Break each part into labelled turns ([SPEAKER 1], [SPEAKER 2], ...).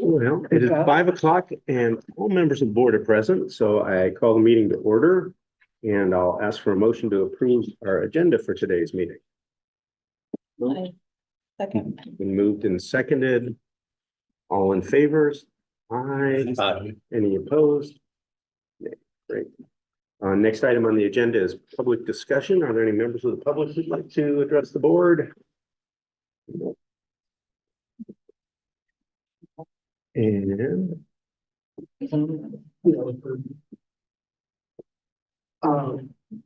[SPEAKER 1] Well, it is 5 o'clock and all members of the board are present, so I call the meeting to order. And I'll ask for a motion to approve our agenda for today's meeting.
[SPEAKER 2] Second.
[SPEAKER 1] Been moved and seconded. All in favors? Aye. Any opposed? Great. Next item on the agenda is public discussion. Are there any members of the public who'd like to address the board? And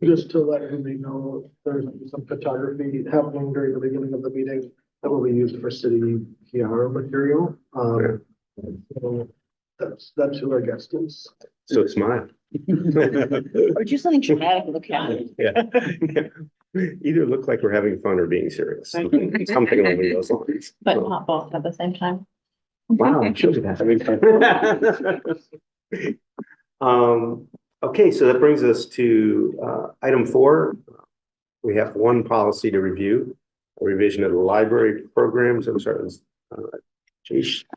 [SPEAKER 3] just to let everybody know, there's some photography happening during the beginning of the meeting that will be used for city PR material. So that's who our guest is.
[SPEAKER 1] so smile.
[SPEAKER 2] Or just something dramatic to look at.
[SPEAKER 1] Yeah. Either look like we're having fun or being serious. Something along those lines.
[SPEAKER 2] But not both at the same time.
[SPEAKER 1] Wow, I'm sure that's having fun. Okay, so that brings us to item 4. We have one policy to review, a revision of the library programs. I'm sorry, Jason.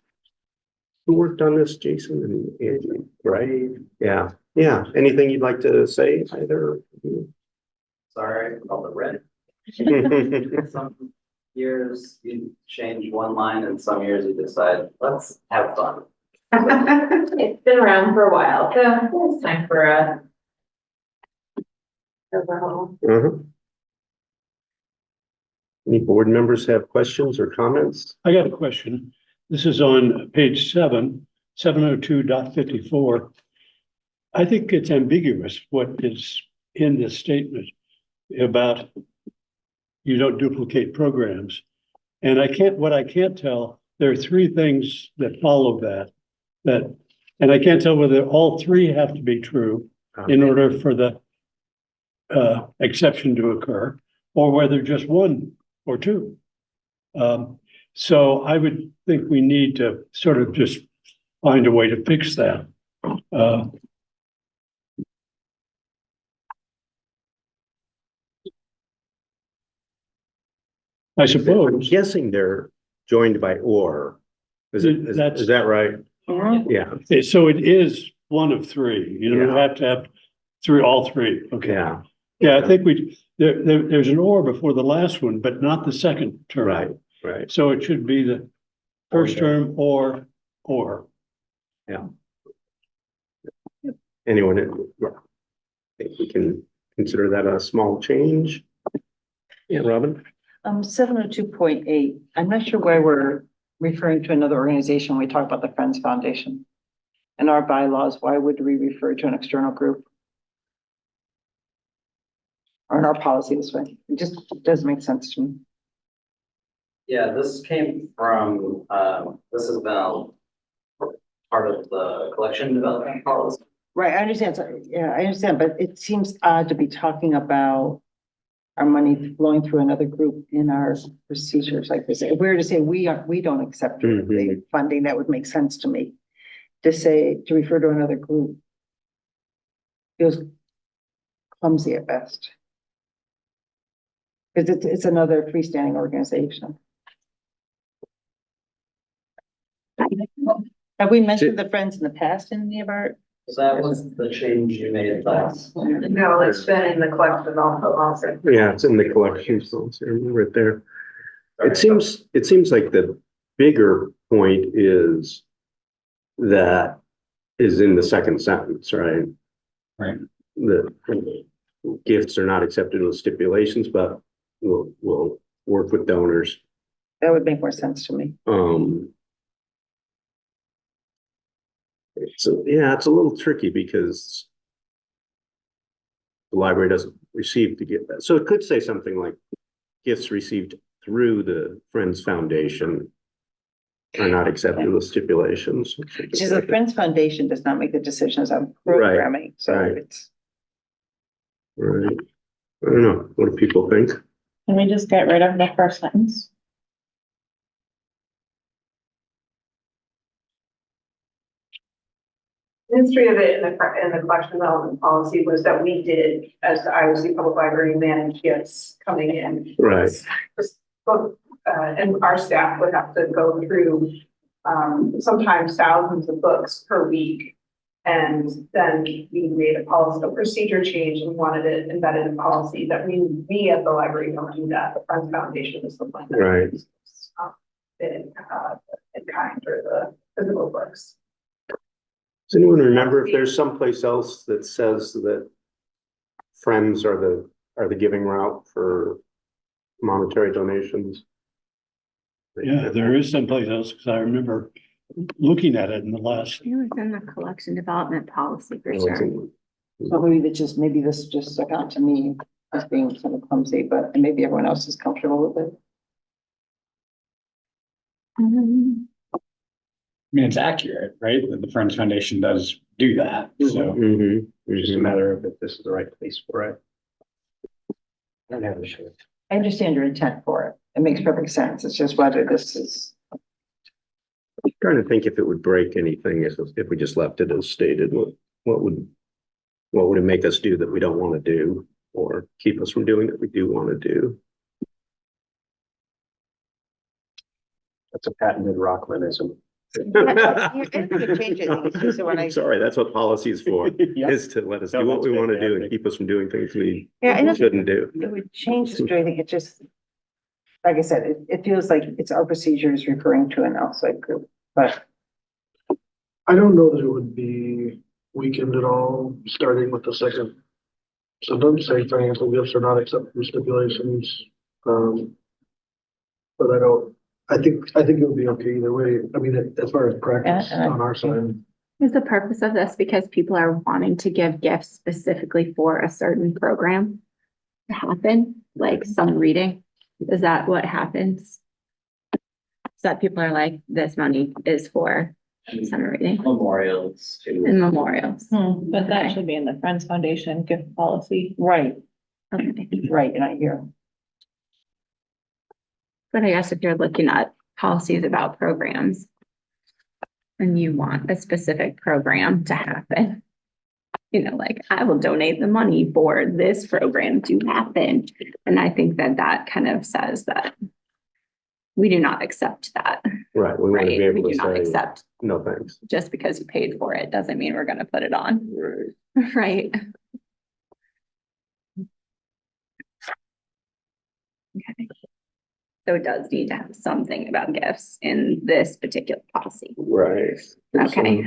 [SPEAKER 1] Who worked on this, Jason and Angie, right? Yeah. Yeah. Anything you'd like to say either?
[SPEAKER 4] Sorry, called it red. Some years you change one line and some years you decide, let's have fun.
[SPEAKER 5] It's been around for a while, so it's time for a overhaul.
[SPEAKER 1] Any board members have questions or comments?
[SPEAKER 6] I got a question. This is on page 702.54. I think it's ambiguous what is in this statement about you don't duplicate programs. And what I can't tell, there are 3 things that follow that, and I can't tell whether all 3 have to be true in order for the exception to occur, or whether just 1 or 2. So I would think we need to sort of just find a way to fix that. I
[SPEAKER 1] I'm
[SPEAKER 6] suppose.
[SPEAKER 1] guessing they're joined by or. Is that right? Yeah.
[SPEAKER 6] So it is 1 of 3. You don't have to have all 3. Okay.
[SPEAKER 1] Yeah.
[SPEAKER 6] Yeah, I think there's an or before the last one, but not the second term.
[SPEAKER 1] Right. Right.
[SPEAKER 6] So it should be the first term or.
[SPEAKER 1] Yeah. Anyone? Yeah. I think we can consider that a small change. Yeah, Robin?
[SPEAKER 2] 702.8. I'm not sure why we're referring to another organization when we talk about the Friends Foundation. In our bylaws, why would we refer to an external group? Or in our policy this way? It just doesn't make sense to me.
[SPEAKER 4] Yeah, this came from, this has been part of the collection development policy.
[SPEAKER 2] Right, I understand. So, yeah, I understand, but it seems odd to be talking about our money flowing through another group in our procedures like this. If we were to say we don't accept the funding, that would make sense to me. To refer to another group feels clumsy at best. Because it's another freestanding organization. Have we mentioned the Friends in the past in any of our?
[SPEAKER 4] So that was the change you made last.
[SPEAKER 5] No, it's been in the collective also.
[SPEAKER 1] Yeah, it's in the collections. So right there. It seems like the bigger point is that is in the second sentence, right?
[SPEAKER 6] Right.
[SPEAKER 1] The gifts are not accepted with stipulations, but we'll work with donors.
[SPEAKER 2] That would make more sense to me.
[SPEAKER 1] So yeah, it's a little tricky because the library doesn't receive the gift. So it could say something like gifts received through the Friends Foundation are not accepted with stipulations.
[SPEAKER 2] Because the Friends Foundation does not make the decisions on programming, so it's.
[SPEAKER 1] Right. I don't know. What do people think?
[SPEAKER 7] Can we just get rid of the first sentence?
[SPEAKER 5] The history of it in the collection development policy was that we did, as the IOC Public Library, manage gifts coming in.
[SPEAKER 1] Right.
[SPEAKER 5] And our staff would have to go through sometimes thousands of books per week. And then we made a policy, a procedure change, and wanted it embedded in policy that we at the library don't do that. The Friends Foundation is the one that.
[SPEAKER 1] Right.
[SPEAKER 5] In kind or the physical books.
[SPEAKER 1] Does anyone remember if there's someplace else that says that Friends are the giving route for monetary donations?
[SPEAKER 6] Yeah, there is someplace else, because I remember looking at it in the last,
[SPEAKER 8] It was in the collection development policy for
[SPEAKER 1] It
[SPEAKER 8] sure.
[SPEAKER 1] wasn't-
[SPEAKER 2] So maybe this just stuck out to me as being sort of clumsy, but maybe everyone else is comfortable with it.
[SPEAKER 9] I mean, it's accurate, right? That the Friends Foundation does do that, so
[SPEAKER 1] Mhm,
[SPEAKER 9] it's just a
[SPEAKER 1] mhm.
[SPEAKER 9] matter of if this is the right place for it. I don't have the shirt.
[SPEAKER 2] I understand your intent for it. It makes perfect sense. It's just whether this is,
[SPEAKER 1] Trying to think if it would break anything if we just left it as stated. What would it make us do that we don't want to do, or keep us from doing that we do want to do?
[SPEAKER 9] That's a patented Rockmanism.
[SPEAKER 1] I'm sorry, that's what policy is for,
[SPEAKER 9] Yeah.
[SPEAKER 1] is to let us
[SPEAKER 9] No,
[SPEAKER 1] do what
[SPEAKER 9] that's
[SPEAKER 1] we want to do and
[SPEAKER 9] fantastic.
[SPEAKER 1] keep us from doing things we
[SPEAKER 2] Yeah, I know.
[SPEAKER 1] shouldn't do.
[SPEAKER 2] it would change the story. I think it just, like I said, it feels like it's our procedures referring to an outside group, but
[SPEAKER 3] I don't know that it would be weakened at all, starting with the second sentence saying financial gifts are not except for stipulations. But I think it would be okay either way. I mean, as far as practice
[SPEAKER 2] Yeah,
[SPEAKER 3] on our side.
[SPEAKER 8] Is the purpose of this because people are wanting to give gifts specifically for a certain program to happen, like some reading? Is that what happens? So that people are like, this money is for summer reading
[SPEAKER 4] Memorials too.
[SPEAKER 8] and memorials.
[SPEAKER 7] But that should be in the Friends Foundation gift policy.
[SPEAKER 2] right,
[SPEAKER 8] Okay.
[SPEAKER 2] right, and I hear.
[SPEAKER 8] But I guess if you're looking at policies about programs and you want a specific program to happen, you know, like I will donate the money for this program to happen. And I think that that kind of says that we do not accept that,
[SPEAKER 1] Right, we want to
[SPEAKER 8] right?
[SPEAKER 1] be
[SPEAKER 8] We
[SPEAKER 1] able
[SPEAKER 8] do
[SPEAKER 1] to
[SPEAKER 8] not
[SPEAKER 1] say,
[SPEAKER 8] accept
[SPEAKER 1] no, thanks.
[SPEAKER 8] just because you paid for it doesn't mean we're gonna put it on,
[SPEAKER 1] Right.
[SPEAKER 8] right? Okay. So it does need to have something about gifts in this particular policy.
[SPEAKER 1] Right.
[SPEAKER 8] Okay.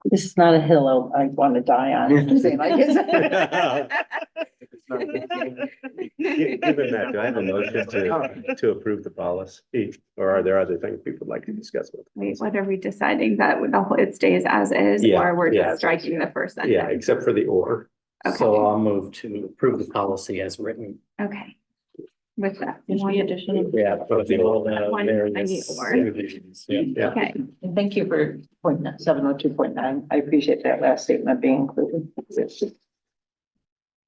[SPEAKER 2] This is not a hill I want to die on. I'm just saying, like, it's-
[SPEAKER 1] Given that, do I have a motion to approve the policy, or are there other things people would like to discuss with?
[SPEAKER 8] Wait, what are we deciding that it stays as is,
[SPEAKER 1] Yeah,
[SPEAKER 8] or we're
[SPEAKER 1] yeah.
[SPEAKER 8] just striking the first
[SPEAKER 1] Yeah,
[SPEAKER 8] sentence?
[SPEAKER 1] except for the or.
[SPEAKER 8] Okay,
[SPEAKER 9] So I'll move to approve the policy as written.
[SPEAKER 8] okay. With that.
[SPEAKER 7] Just the additional.
[SPEAKER 9] Yeah.
[SPEAKER 1] with all
[SPEAKER 8] One
[SPEAKER 9] various
[SPEAKER 8] or.
[SPEAKER 9] revisions, yeah.
[SPEAKER 1] Yeah.
[SPEAKER 8] Okay,
[SPEAKER 2] And thank you for 702.9. I appreciate that last statement being included.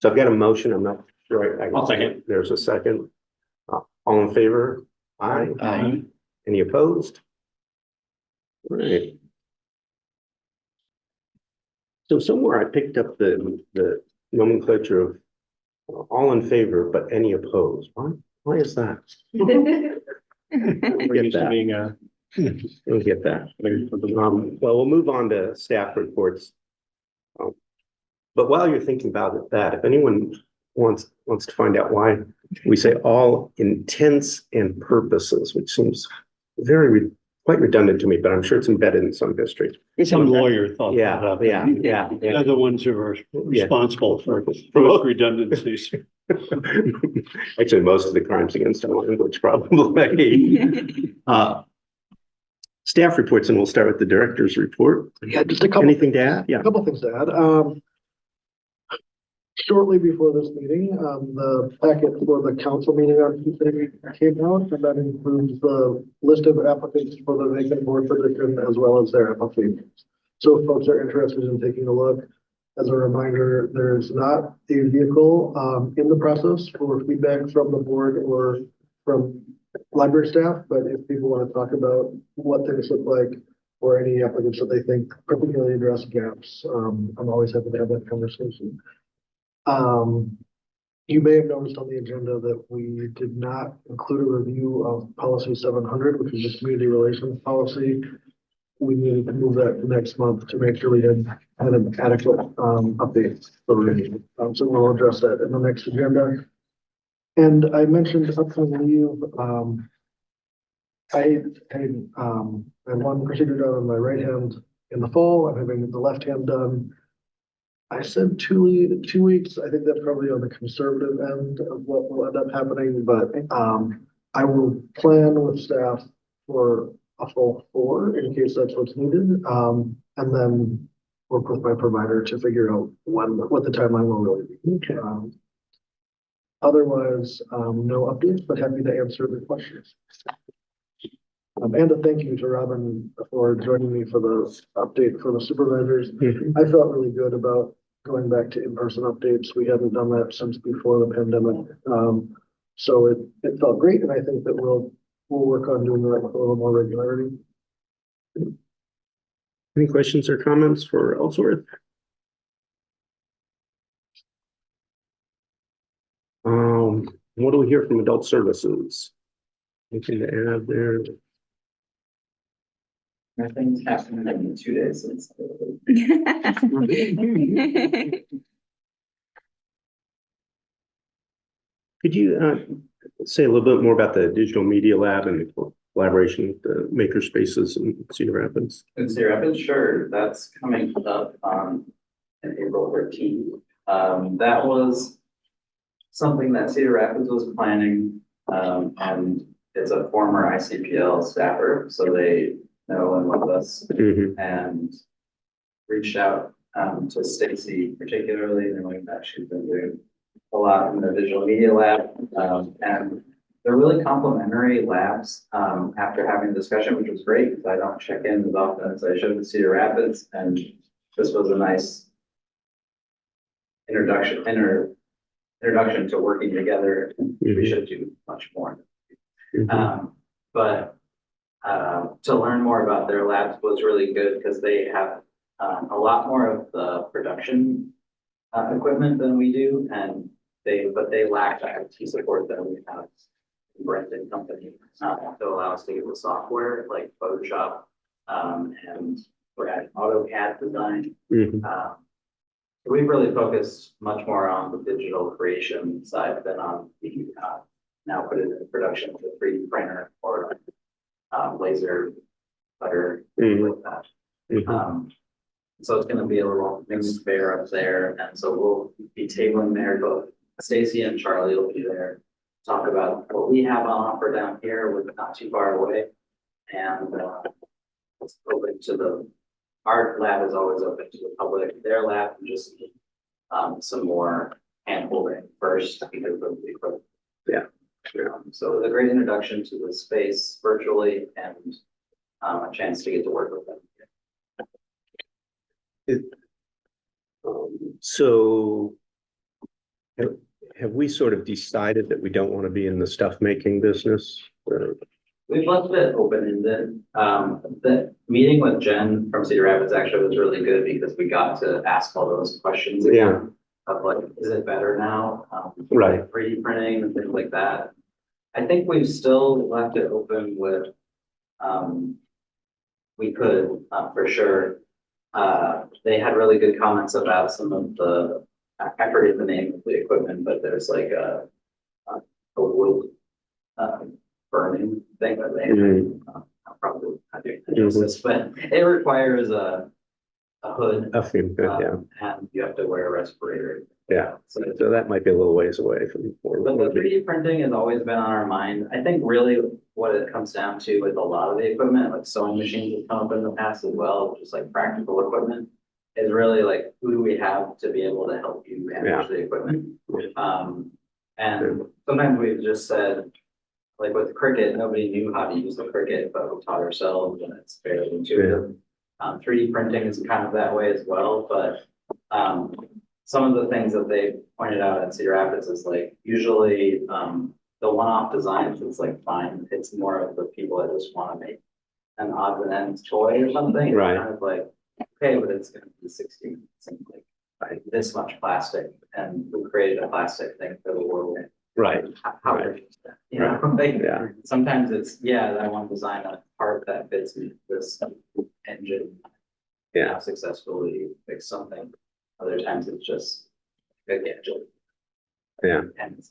[SPEAKER 1] So I've got a motion, I'm not sure.
[SPEAKER 9] I'll second.
[SPEAKER 1] There's a second. All in favor? Aye.
[SPEAKER 9] Aye.
[SPEAKER 1] Any opposed? Right. So somewhere I picked up the nomenclature of all in favor, but any opposed. Why is that?
[SPEAKER 9] We're used to being a.
[SPEAKER 1] Don't get that. Well, we'll move on to staff reports. But while you're thinking about that, if anyone wants to find out why we say all intents and purposes, which seems quite redundant to me, but I'm sure it's embedded in some history.
[SPEAKER 6] some lawyer thought that
[SPEAKER 1] Yeah,
[SPEAKER 6] up.
[SPEAKER 1] yeah.
[SPEAKER 6] They're the ones who are responsible for most redundancies.
[SPEAKER 1] Actually, most of the crimes against our language probably. Staff reports, and we'll start with the director's report.
[SPEAKER 3] Yeah, just a couple.
[SPEAKER 1] Anything to add? Yeah.
[SPEAKER 3] A couple things to add. Shortly before this meeting, the packet for the council meeting on Tuesday came out, and that includes the list of applicants for the vacant board position as well as their applications. So if folks are interested in taking a look, as a reminder, there's not a vehicle in the process for feedback from the board or from library staff, but if people want to talk about what things look like or any applicants that they think particularly address gaps, I'm always happy to have that conversation. You may have noticed on the agenda that we did not include a review of policy 700, which is the community relations policy. We needed to move that to next month to make sure we had an adequate update for review. So we'll address that in the next agenda. And I mentioned upcoming leave. I had one procedure done on my right hand in the fall. I'm having the left hand done. I said 2 weeks. I think that's probably on the conservative end of what will end up happening, but I will plan with staff for a full 4 in case that's what's needed. And then work with my provider to figure out what the timeline will really be.
[SPEAKER 1] Okay.
[SPEAKER 3] Otherwise, no updates, but happy to answer the questions. And a thank you to Robin for joining me for the update for the supervisors. I felt really good about going back to in-person updates. We hadn't done that since before the pandemic. So it felt great, and I think that we'll work on doing that with a little more regularity.
[SPEAKER 1] Any questions or comments for Ellsworth? What do we hear from adult services? Anything to add there?
[SPEAKER 4] Nothing's happened in 2 days since.
[SPEAKER 1] Could you say a little bit more about the digital media lab and the collaboration with the maker spaces in Cedar Rapids?
[SPEAKER 4] In Cedar Rapids, sure, that's coming up on April 13th. That was something that Cedar Rapids was planning, and it's a former ICPL staffer, so they know and love us, and reached out to Stacy particularly, knowing that she's been doing a lot in the digital media lab, and they're really complementary labs. After having a discussion, which was great because I don't check in as often as I should with Cedar Rapids, and this was a nice introduction to working together. We should do much more. But to learn more about their labs was really good because they have a lot more of the production equipment than we do, and they lack the IT support that we have in Brandon company to allow us to get the software like Photoshop and we're at AutoCAD design. We've really focused much more on the digital creation side than on the now put it in production with a 3D printer or laser cutter, like that. So it's going to be a little mixed fair up there, and so we'll be tabling there. Both Stacy and Charlie will be there, talk about what we have on offer down here, we're not too far away, and it's open to our lab is always open to the public. Their lab just some more hand holding first because of the equipment.
[SPEAKER 1] Yeah.
[SPEAKER 4] So it was a great introduction to the space virtually and a chance to get to work with them.
[SPEAKER 1] So have we sort of decided that we don't want to be in the stuff making business?
[SPEAKER 4] We've left it open-ended. The meeting with Jen from Cedar Rapids actually was really good because we got to ask all those questions.
[SPEAKER 1] Yeah.
[SPEAKER 4] Of like, is it better now?
[SPEAKER 1] Right.
[SPEAKER 4] Like 3D printing and things like that. I think we've still left it open with, we could, for sure. They had really good comments about some of the, I forget the name of the equipment, but there's like a wood burning thing that they have. I'll probably not doing justice, but it requires a hood.
[SPEAKER 1] A fume hood, yeah.
[SPEAKER 4] And you have to wear a respirator.
[SPEAKER 1] Yeah. So that might be a little ways away from.
[SPEAKER 4] But the 3D printing has always been on our mind. I think really what it comes down to with a lot of the equipment, like sewing machines have come up in the past as well, just like practical equipment, is really like, who do we have to be able to help you manage the equipment? And sometimes we've just said, like with the Cricut, nobody knew how to use the Cricut, but we taught ourselves and it's fairly intuitive. 3D printing is kind of that way as well, but some of the things that they pointed out at Cedar Rapids is like usually the one-off designs is like fine. It's more of the people that just want to make an odds and ends toy or something.
[SPEAKER 1] Right.
[SPEAKER 4] It's kind of like, okay, but it's going to be 16. Like, this much plastic and we created a plastic thing for the world.
[SPEAKER 1] Right,
[SPEAKER 4] How
[SPEAKER 1] Right.
[SPEAKER 4] great is that? You know, like,
[SPEAKER 1] yeah,
[SPEAKER 4] sometimes it's, yeah, I want to design a part that fits into this engine.
[SPEAKER 1] Yeah.
[SPEAKER 4] How successfully fix something. Other times it's just a gadget.
[SPEAKER 1] Yeah.
[SPEAKER 4] And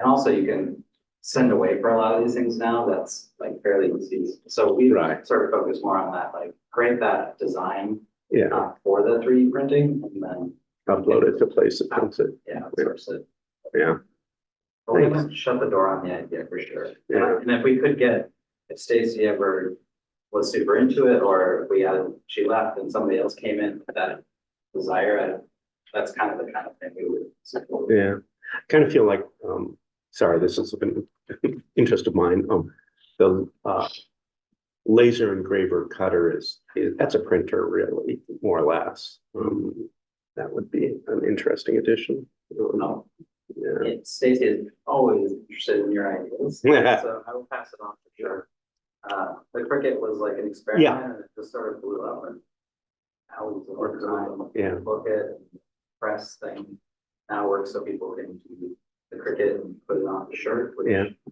[SPEAKER 4] also you can send away for a lot of these things now, that's like fairly easy. So we
[SPEAKER 1] Right.
[SPEAKER 4] sort of focus more on that, like create that design
[SPEAKER 1] yeah,
[SPEAKER 4] for the 3D printing and then,
[SPEAKER 1] upload it to place it, print it,
[SPEAKER 4] yeah, source it.
[SPEAKER 1] yeah,
[SPEAKER 4] But we haven't shut the door on the idea for sure.
[SPEAKER 1] Yeah.
[SPEAKER 4] And if we could get, if Stacy ever was super into it, or if we had, she left and somebody else came in with that desire, that's kind of the kind of thing we would support.
[SPEAKER 1] yeah. Kind of feel like, sorry, this is an interest of mine, the, laser engraver cutter is, that's a printer really, more or less. That would be an interesting addition.
[SPEAKER 4] No,
[SPEAKER 1] Yeah,
[SPEAKER 4] Stacy is always interested in your ideas, so I will pass it on for sure. The Cricut was like an experiment and it just sort of blew up and now we work on
[SPEAKER 1] Yeah.
[SPEAKER 4] book it, and press thing now works so people can do the Cricut and put it on the shirt. Which
[SPEAKER 1] Yeah.
[SPEAKER 4] I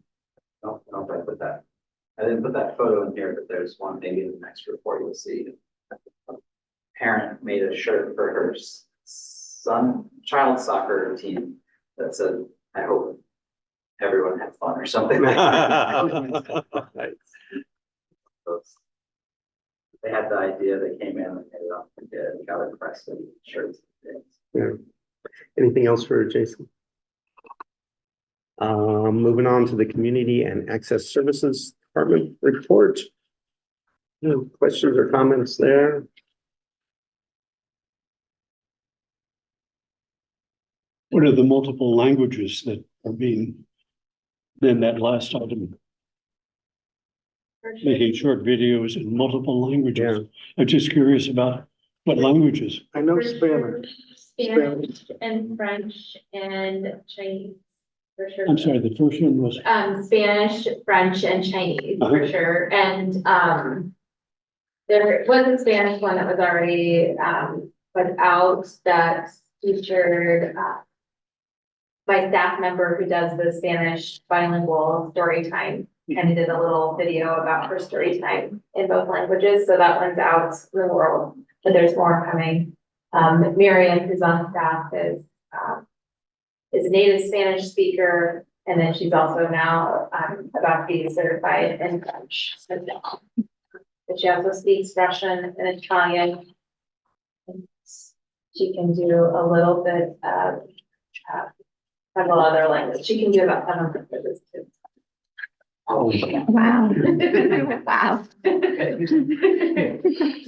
[SPEAKER 4] don't know if I put that. I didn't put that photo in here, but there's one maybe in the next report you'll see. A parent made a shirt for her child soccer team that said, I hope everyone had fun or something like that. They had the idea, they came in and made it up and did, got it pressed in shirts and things.
[SPEAKER 1] Yeah. Anything else for Jason? Moving on to the Community and Access Services Department report. No questions or comments there?
[SPEAKER 6] What are the multiple languages that are being, then that last item, making short videos in multiple languages? I'm just curious about what languages.
[SPEAKER 3] I know Spanish.
[SPEAKER 10] Spanish and French and Chinese, for sure.
[SPEAKER 6] I'm sorry, the first one was,
[SPEAKER 10] Spanish, French and Chinese,
[SPEAKER 6] Uh-huh.
[SPEAKER 10] for sure, and, there was a Spanish one that was already, put out that featured, my staff member who does the Spanish bilingual story time, and did a little video about her story time in both languages, so that one's out in the world, but there's more coming. Miriam, who's on staff, is a native Spanish speaker, and then she's also now, about to be certified in French as well. But she also speaks Russian and Italian. She can do a little bit of, several other languages. She can do about 7 languages too.
[SPEAKER 6] oh,
[SPEAKER 8] Wow. Wow.
[SPEAKER 10] She's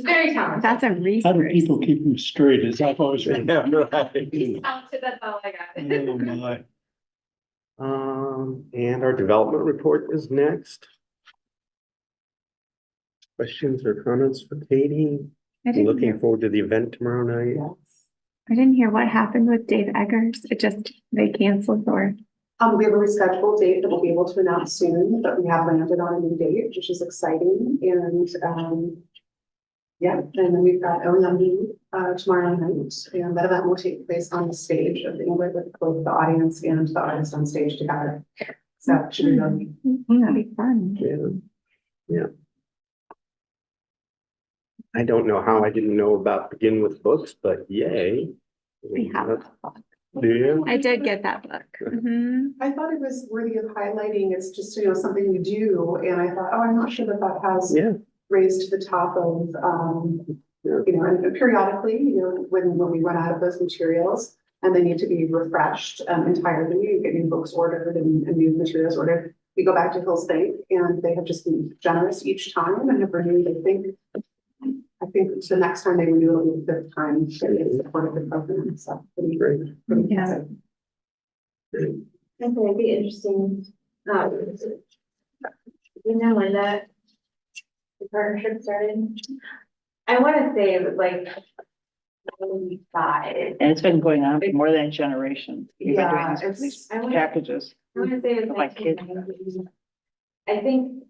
[SPEAKER 10] very talented.
[SPEAKER 8] That's a
[SPEAKER 6] how do
[SPEAKER 8] resource.
[SPEAKER 6] people keep them straight? Is that always been?
[SPEAKER 1] Yeah, right.
[SPEAKER 10] She's talented, that's all I got.
[SPEAKER 6] Oh, my.
[SPEAKER 1] And our development report is next. Questions or comments for Katie?
[SPEAKER 8] I didn't
[SPEAKER 1] Looking
[SPEAKER 8] hear,
[SPEAKER 1] forward to the event tomorrow night.
[SPEAKER 8] I didn't hear what happened with Dave Eggers. It just, they canceled or,
[SPEAKER 5] We have a rescheduled date that we'll be able to announce soon, but we have landed on a new date, which is exciting, and, yeah, and then we've got OEMD, tomorrow night, and that event will take place on the stage of the England with both the audience and the artist on stage together. So it should be really.
[SPEAKER 8] that'd be fun.
[SPEAKER 1] Yeah. I don't know how I didn't know about Begin with Books, but yay.
[SPEAKER 8] We have that book.
[SPEAKER 1] Do you?
[SPEAKER 8] I did get that book. Mhm.
[SPEAKER 5] I thought it was worthy of highlighting. It's just, something we do, and I thought, oh, I'm not sure that that has
[SPEAKER 1] Yeah.
[SPEAKER 5] raised to the top of,
[SPEAKER 1] Yeah.
[SPEAKER 5] and periodically, when we run out of those materials and they need to be refreshed entirely, get new books ordered and new materials ordered, we go back to Hills Bank, and they have just been generous each time and have renewed, I think the next time they renew, it'll be the 5th time that they supported the program, so.
[SPEAKER 1] Great.
[SPEAKER 8] Yeah.
[SPEAKER 10] I think it'd be interesting, when that the partnership started. I wanna say it was like 95.
[SPEAKER 2] And it's been going on for more than a generation. We've been doing
[SPEAKER 5] Yeah,
[SPEAKER 2] these
[SPEAKER 5] it's,
[SPEAKER 10] I wanna
[SPEAKER 2] packages.
[SPEAKER 10] I wanna say it was
[SPEAKER 2] My kids.
[SPEAKER 10] 1990. I think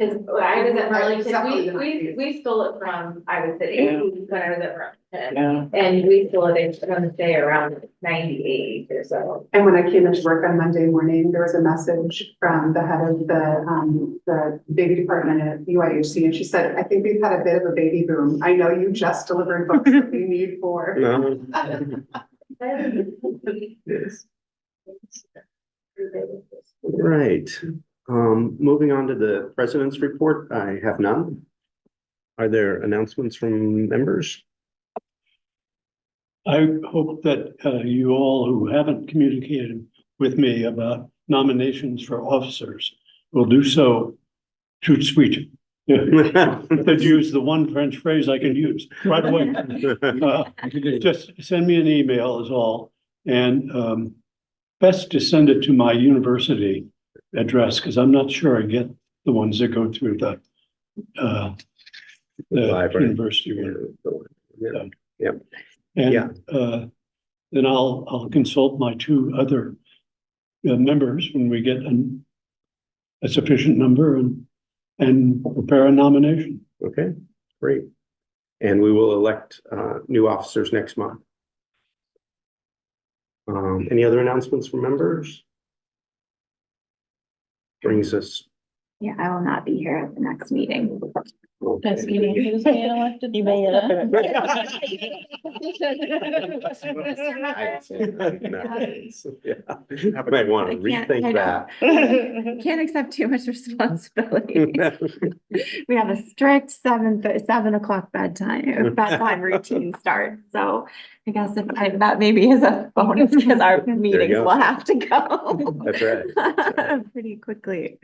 [SPEAKER 10] Cause when I was at Burlington,
[SPEAKER 5] Exactly the
[SPEAKER 10] we
[SPEAKER 5] 90s.
[SPEAKER 10] stole it from Iowa City
[SPEAKER 2] Yeah.
[SPEAKER 10] when I was at Burlington.
[SPEAKER 2] Yeah.
[SPEAKER 10] And we stole it from the day around 98 or so.
[SPEAKER 5] And when I came into work on Monday morning, there was a message from the head of the baby department at UIHC, and she said, I think we've had a bit of a baby boom. I know you just delivered books that we need for.
[SPEAKER 1] No. Right. Moving on to the president's report, I have none. Are there announcements from members?
[SPEAKER 6] I hope that you all who haven't communicated with me about nominations for officers will do so tout suite. To use the one French phrase I can use right away. Just send me an email is all. And best to send it to my university address, because I'm not sure I get the ones that go through the
[SPEAKER 1] Library.
[SPEAKER 6] university one.
[SPEAKER 1] Yeah. Yeah.
[SPEAKER 6] And then I'll consult my two other members when we get a sufficient number and prepare a nomination.
[SPEAKER 1] Okay, great. And we will elect new officers next month. Any other announcements from members? Brings us.
[SPEAKER 8] Yeah, I will not be here at the next meeting.
[SPEAKER 7] Next meeting, who's being elected?
[SPEAKER 2] You may end up in a.
[SPEAKER 1] Yeah. Might want to rethink that.
[SPEAKER 8] Can't accept too much responsibility. We have a strict 7 o'clock bedtime routine start. So I guess that maybe is a bonus because our meetings
[SPEAKER 1] go.
[SPEAKER 8] will have to go.
[SPEAKER 1] That's right. That's right.
[SPEAKER 8] Pretty quickly.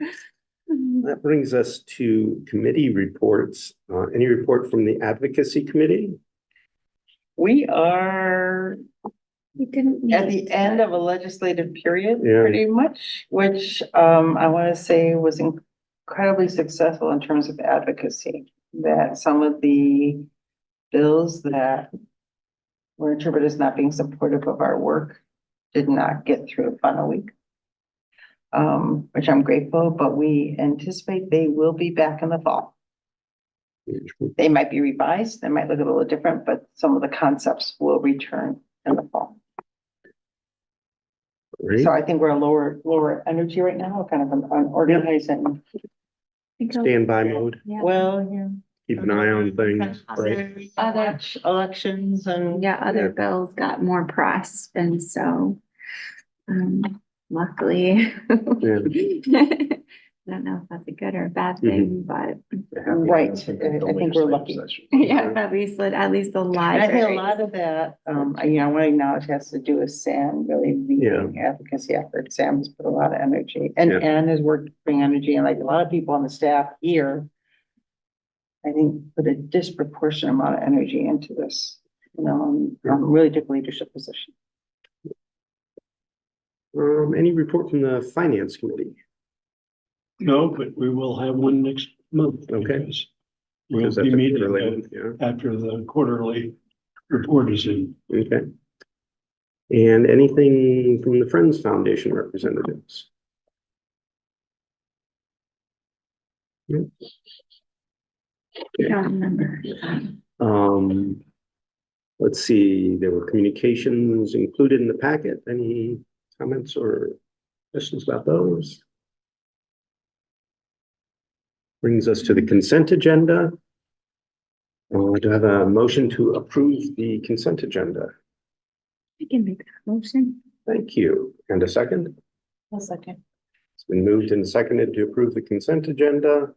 [SPEAKER 1] That brings us to committee reports. Any report from the advocacy committee?
[SPEAKER 2] We are
[SPEAKER 8] We didn't.
[SPEAKER 2] at the end of a legislative period,
[SPEAKER 1] Yeah.
[SPEAKER 2] pretty much, which I want to say was incredibly successful in terms of advocacy. That some of the bills that were interpreted as not being supportive of our work did not get through a final week. Which I'm grateful, but we anticipate they will be back in the fall. They might be revised, they might look a little different, but some of the concepts will return in the fall.
[SPEAKER 1] Great.
[SPEAKER 2] So I think we're a lower energy right now, kind of an unorganized and,
[SPEAKER 1] Standby mode.
[SPEAKER 8] Yeah.
[SPEAKER 2] well, yeah.
[SPEAKER 1] Keep an eye on things. Right.
[SPEAKER 2] Other elections and.
[SPEAKER 8] Yeah, other bills got more press, and so, luckily. I don't know if that's a good or a bad thing, but
[SPEAKER 2] Right, I think we're lucky.
[SPEAKER 8] yeah, at least the
[SPEAKER 2] And I think a
[SPEAKER 8] library.
[SPEAKER 2] lot of that, I want to acknowledge has to do with Sam really leading advocacy efforts. Sam's put a lot of energy and
[SPEAKER 1] Yeah.
[SPEAKER 2] Anne has worked to bring energy, and like a lot of people on the staff here, I think put a disproportionate amount of energy into this, and really took leadership position.
[SPEAKER 1] Any report from the finance committee?
[SPEAKER 6] No, but we will have one next month.
[SPEAKER 1] Okay.
[SPEAKER 6] because We'll
[SPEAKER 1] Because
[SPEAKER 6] be
[SPEAKER 1] that's a
[SPEAKER 6] meeting
[SPEAKER 1] quarterly one, yeah.
[SPEAKER 6] after the quarterly report is in.
[SPEAKER 1] Okay. And anything from the Friends Foundation representatives? Yep.
[SPEAKER 8] I don't remember.
[SPEAKER 1] Let's see, there were communications included in the packet. Any comments or questions about those? Brings us to the consent agenda. Do I have a motion to approve the consent agenda?
[SPEAKER 8] I can make that motion.
[SPEAKER 1] Thank you. And a second?
[SPEAKER 7] A second.
[SPEAKER 1] It's been moved and seconded to approve the consent agenda.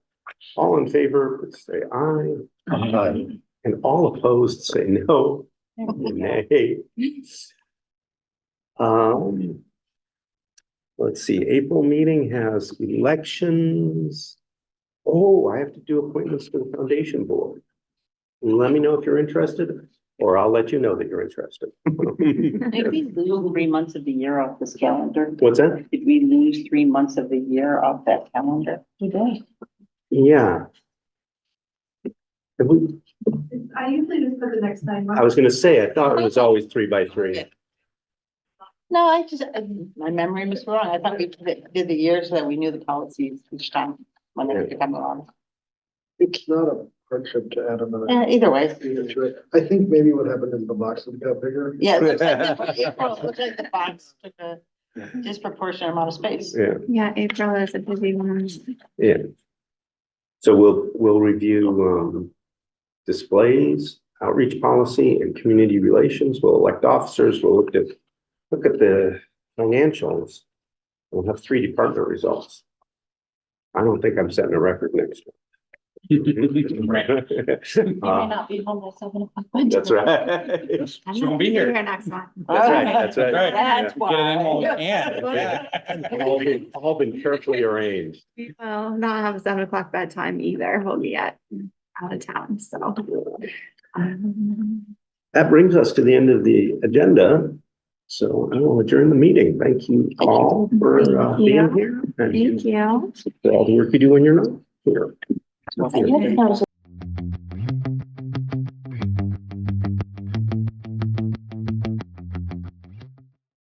[SPEAKER 1] All in favor, please say aye.
[SPEAKER 6] Aye.
[SPEAKER 1] And all opposed, say no. Nay. Let's see, April meeting has elections. Oh, I have to do appointments for the foundation board. Let me know if you're interested, or I'll let you know that you're interested.
[SPEAKER 2] Did we lose 3 months of the year off this calendar?
[SPEAKER 1] What's that?
[SPEAKER 2] Did we lose 3 months of the year off that calendar? We did.
[SPEAKER 1] Yeah. Have we-
[SPEAKER 5] I usually just put the next 9 months.
[SPEAKER 1] I was gonna say, I thought it was always 3 by 3.
[SPEAKER 2] No, my memory was wrong. I thought we did the years so that we knew the policies each time. when they come along.
[SPEAKER 3] It's not a hardship to add another.
[SPEAKER 2] Either way.
[SPEAKER 3] To it. I think maybe what happened is the boxes got bigger.
[SPEAKER 2] Yeah, it looks like the box took a disproportionate amount of space.
[SPEAKER 1] Yeah,
[SPEAKER 8] Yeah, April is a busy one.
[SPEAKER 1] yeah. So we'll review, displays, outreach policy and community relations. We'll elect officers. We'll look at the financials. We'll have 3 department results. I don't think I'm setting a record next one.
[SPEAKER 7] You may not be home by 7 o'clock.
[SPEAKER 1] That's right.
[SPEAKER 8] I'm
[SPEAKER 9] She
[SPEAKER 8] not
[SPEAKER 9] won't be
[SPEAKER 8] gonna
[SPEAKER 9] here.
[SPEAKER 8] Next month.
[SPEAKER 1] That's right, that's right.
[SPEAKER 9] Right.
[SPEAKER 2] That's
[SPEAKER 9] Get it in while we
[SPEAKER 2] why.
[SPEAKER 9] can. Yeah.
[SPEAKER 1] All been carefully arranged.
[SPEAKER 8] We will not have a 7 o'clock bedtime either. We'll be out of town, so.
[SPEAKER 1] That brings us to the end of the agenda. So I will adjourn the meeting. Thank you all for
[SPEAKER 8] Thank
[SPEAKER 1] being
[SPEAKER 8] you.
[SPEAKER 1] here.
[SPEAKER 8] Thank you.
[SPEAKER 1] For all the work you do when you're not here.
[SPEAKER 8] Thank you.